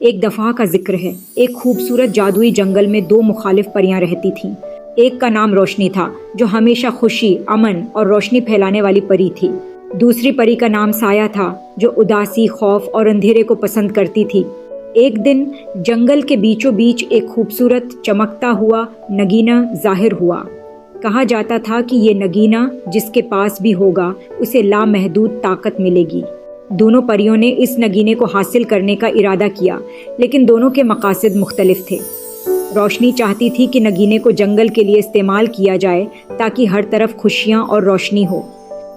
ایک دفعہ کا ذکر ہے، ایک خوبصورت جادوئی جنگل میں دو مخالف پریاں رہتی تھیں۔ ایک کا نام روشنی تھا، جو ہمیشہ خوشی، امن اور روشنی پھیلانے والی پری تھی۔ دوسری پری کا نام سایہ تھا، جو اداسی، خوف اور اندھیرے کو پسند کرتی تھی۔ ایک دن جنگل کے بیچوں بیچ ایک خوبصورت چمکتا ہوا نگینہ ظاہر ہوا۔ کہا جاتا تھا کہ یہ نگینہ جس کے پاس بھی ہوگا اسے لامحدود طاقت ملے گی۔ دونوں پریوں نے اس نگینے کو حاصل کرنے کا ارادہ کیا، لیکن دونوں کے مقاصد مختلف تھے۔ روشنی چاہتی تھی کہ نگینے کو جنگل کے لیے استعمال کیا جائے تاکہ ہر طرف خوشیاں اور روشنی ہو۔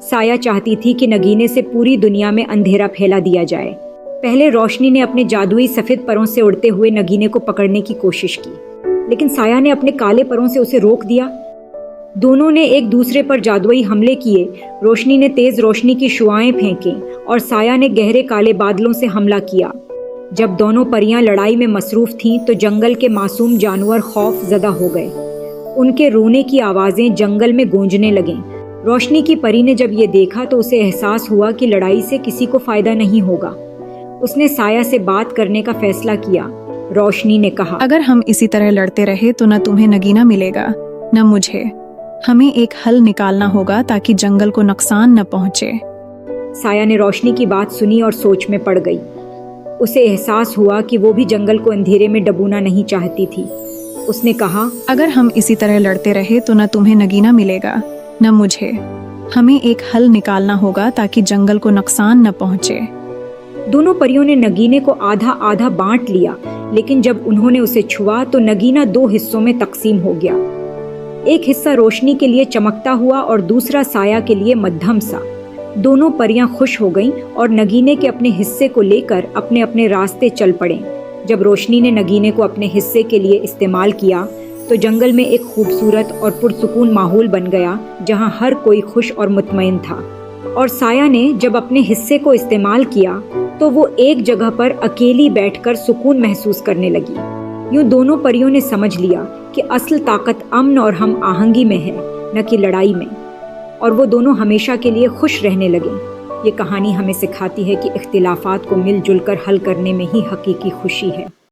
سایہ چاہتی تھی کہ نگینے سے پوری دنیا میں اندھیرا پھیلا دیا جائے۔ پہلے روشنی نے اپنے جادوئی سفید پروں سے اڑتے ہوئے نگینے کو پکڑنے کی کوشش کی، لیکن سایہ نے اپنے کالے پروں سے اسے روک دیا۔ دونوں نے ایک دوسرے پر جادوئی حملے کیے۔ روشنی نے تیز روشنی کی شعاعیں پھینکیں اور سایہ نے گہرے کالے بادلوں سے حملہ کیا۔ جب دونوں پریاں لڑائی میں مصروف تھیں تو جنگل کے معصوم جانور خوف زدہ ہو گئے۔ ان کے رونے کی آوازیں جنگل میں گونجنے لگیں۔ روشنی کی پری نے جب یہ دیکھا تو اسے احساس ہوا کہ لڑائی سے کسی کو فائدہ نہیں ہوگا۔ اس نے سایہ سے بات کرنے کا فیصلہ کیا۔ روشنی نے کہا، اگر ہم اسی طرح لڑتے رہے تو نہ تمہیں نگینہ ملے گا نہ مجھے۔ ہمیں ایک حل نکالنا ہوگا تاکہ جنگل کو نقصان نہ پہنچے۔ سایہ نے روشنی کی بات سنی اور سوچ میں پڑ گئی۔ اسے احساس ہوا کہ وہ بھی جنگل کو اندھیرے میں ڈبونا نہیں چاہتی تھی۔ اس نے کہا، اگر ہم اسی طرح لڑتے رہے تو نہ تمہیں نگینہ ملے گا نہ مجھے۔ ہمیں ایک حل نکالنا ہوگا تاکہ جنگل کو نقصان نہ پہنچے۔ دونوں پریوں نے نگینے کو آدھا آدھا بانٹ لیا، لیکن جب انہوں نے اسے چھوا تو نگینہ دو حصوں میں تقسیم ہو گیا۔ ایک حصہ روشنی کے لیے چمکتا ہوا اور دوسرا سایہ کے لیے مدھم سا۔ دونوں پریاں خوش ہو گئیں اور نگینے کے اپنے حصے کو لے کر اپنے اپنے راستے چل پڑیں۔ جب روشنی نے نگینے کو اپنے حصے کے لیے استعمال کیا تو جنگل میں ایک خوبصورت اور پرسکون ماحول بن گیا جہاں ہر کوئی خوش اور مطمئن تھا۔ اور سایہ نے جب اپنے حصے کو استعمال کیا تو وہ ایک جگہ پر اکیلی بیٹھ کر سکون محسوس کرنے لگی۔ یوں دونوں پریوں نے سمجھ لیا کہ اصل طاقت امن اور ہم آہنگی میں ہے، نہ کہ لڑائی میں، اور وہ دونوں ہمیشہ کے لیے خوش رہنے لگے۔ یہ کہانی ہمیں سکھاتی ہے کہ اختلافات کو مل جل کر حل کرنے میں ہی حقیقی خوشی ہے۔